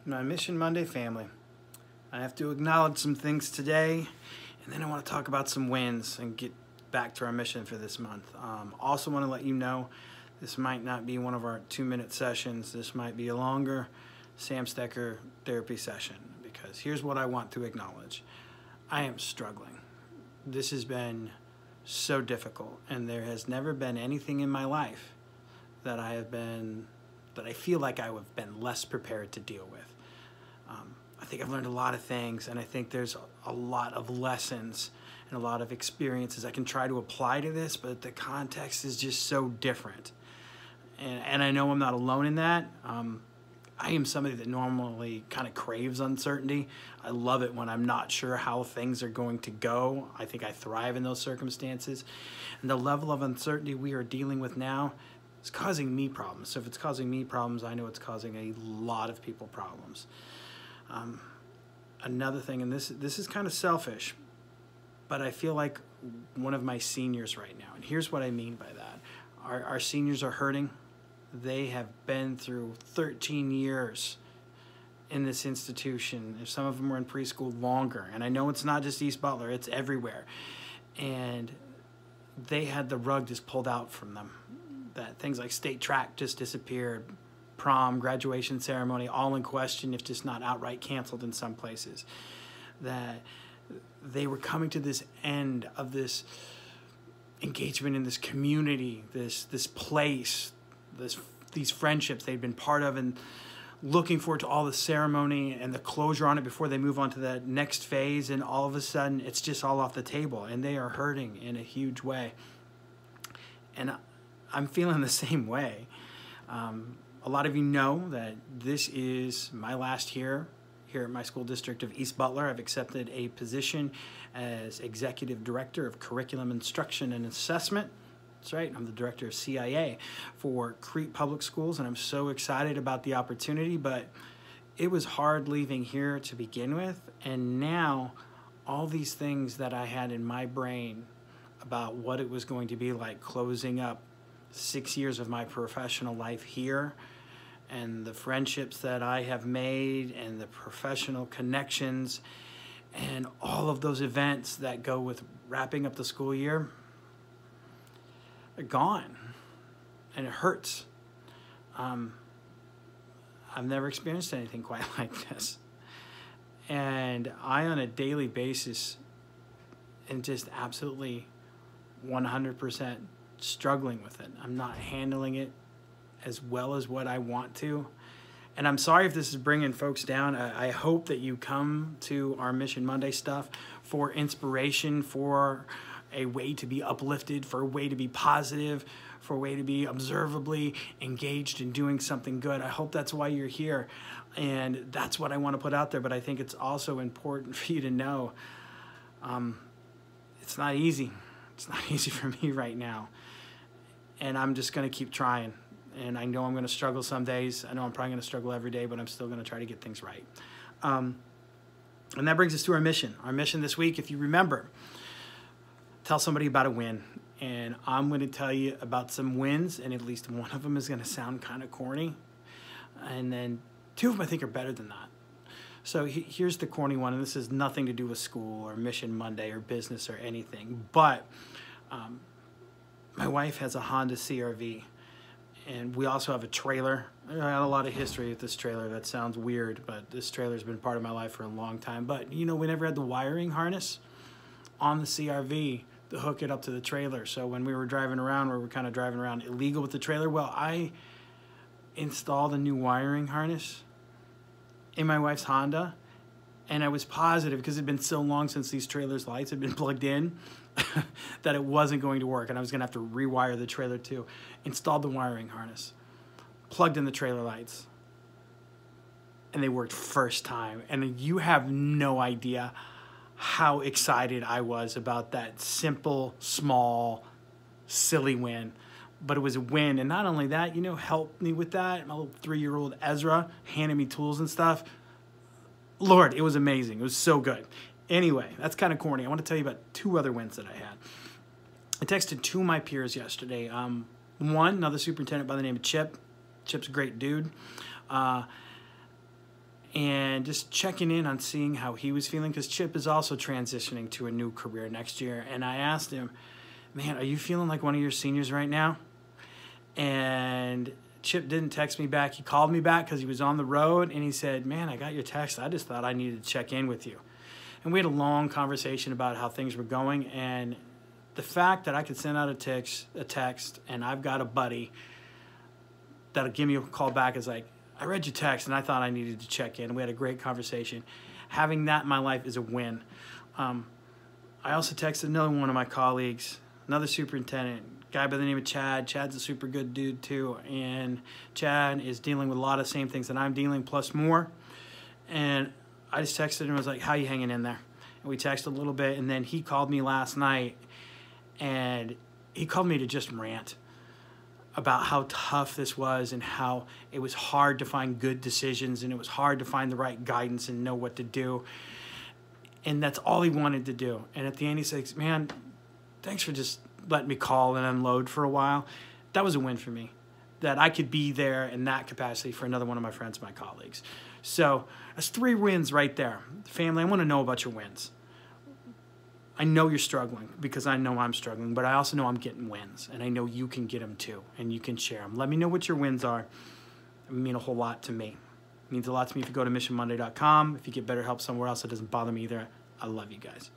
My Mission Monday family. I have to acknowledge some things today, and then I want to talk about some wins and get back to our mission for this month. Also want to let you know this might not be one of our 2-minute sessions. This might be a longer Sam Stecker therapy session, because here's what I want to acknowledge. I am struggling. This has been so difficult, and there has never been anything in my life that I feel like I have been less prepared to deal with. I think I've learned a lot of things, and I think there's a lot of lessons and a lot of experiences I can try to apply to this, but the context is just so different. And I know I'm not alone in that. I am somebody that normally kind of craves uncertainty. I love it when I'm not sure how things are going to go. I think I thrive in those circumstances. And the level of uncertainty we are dealing with now is causing me problems. So if it's causing me problems, I know it's causing a lot of people problems. Another thing, and this is kind of selfish, but I feel like one of my seniors right now, and here's what I mean by that. Our seniors are hurting. They have been through 13 years in this institution. Some of them were in preschool longer, and I know it's not just East Butler, it's everywhere. And they had the rug just pulled out from them. That things like state track just disappeared. Prom, graduation ceremony, all in question, if just not outright canceled in some places. That they were coming to this end of this engagement in this community, this place, these friendships they'd been part of, and looking forward to all the ceremony and the closure on it before they move on to that next phase, and all of a sudden it's just all off the table, and they are hurting in a huge way. And I'm feeling the same way. A lot of you know that this is my last year here at my school district of East Butler. I've accepted a position as Executive Director of Curriculum Instruction and Assessment. That's right, I'm the Director of CIA for Crete Public Schools, and I'm so excited about the opportunity, but it was hard leaving here to begin with, and now all these things that I had in my brain about what it was going to be like closing up 6 years of my professional life here, and the friendships that I have made, and the professional connections, and all of those events that go with wrapping up the school year are gone, and it hurts. I've never experienced anything quite like this, and I, on a daily basis, am just absolutely 100% struggling with it. I'm not handling it as well as what I want to. And I'm sorry if this is bringing folks down. I hope that you come to our Mission Monday stuff for inspiration, for a way to be uplifted, for a way to be positive, for a way to be observably engaged in doing something good. I hope that's why you're here. And that's what I want to put out there. But I think it's also important for you to know it's not easy. It's not easy for me right now. And I'm just going to keep trying. And I know I'm going to struggle some days. I know I'm probably going to struggle every day, but I'm still going to try to get things right. And that brings us to our mission. Our mission this week, if you remember, tell somebody about a win. And I'm going to tell you about some wins, and at least one of them is going to sound kind of corny. And then 2 of them I think are better than that. So here's the corny one, and this has nothing to do with school or Mission Monday or business or anything. But my wife has a Honda CR-V. And we also have a trailer. I had a lot of history with this trailer. That sounds weird, but this trailer's been part of my life for a long time. But, you know, we never had the wiring harness on the CR-V to hook it up to the trailer. So when we were driving around, we were kind of driving around illegal with the trailer. Well, I installed a new wiring harness in my wife's Honda, and I was positive, because it had been so long since these trailers' lights had been plugged in, that it wasn't going to work, and I was going to have to rewire the trailer too. Installed the wiring harness, plugged in the trailer lights, and they worked first time. And you have no idea how excited I was about that simple, small, silly win. But it was a win, and not only that, you know, helped me with that. My little 3-year-old Ezra handed me tools and stuff. Lord, it was amazing. It was so good. Anyway, that's kind of corny. I want to tell you about 2 other wins that I had. I texted 2 of my peers yesterday. One, another superintendent by the name of Chip. Chip's a great dude. and just checking in on seeing how he was feeling, because Chip is also transitioning to a new career next year. And I asked him, man, are you feeling like one of your seniors right now? And Chip didn't text me back. He called me back because he was on the road, and he said, man, I got your text. I just thought I needed to check in with you. And we had a long conversation about how things were going, and the fact that I could send out a text, and I've got a buddy that'll give me a call back is like, I read your text, and I thought I needed to check in. We had a great conversation. Having that in my life is a win. I also texted another one of my colleagues, another superintendent, guy by the name of Chad. Chad's a super good dude too, and Chad is dealing with a lot of same things that I'm dealing, plus more. And I just texted him, I was like, how you hanging in there? And we texted a little bit, and then he called me last night, and he called me to just rant about how tough this was and how it was hard to find good decisions, and it was hard to find the right guidance and know what to do. And that's all he wanted to do. And at the end he says, man, thanks for just letting me call and unload for a while. That was a win for me, that I could be there in that capacity for another one of my friends, my colleagues. So that's 3 wins right there. Family, I want to know about your wins. I know you're struggling because I know I'm struggling, but I also know I'm getting wins, and I know you can get them too, and you can share them. Let me know what your wins are. It mean a whole lot to me. It means a lot to me if you go to missionmonday.com. If you get better help somewhere else, it doesn't bother me either. I love you guys.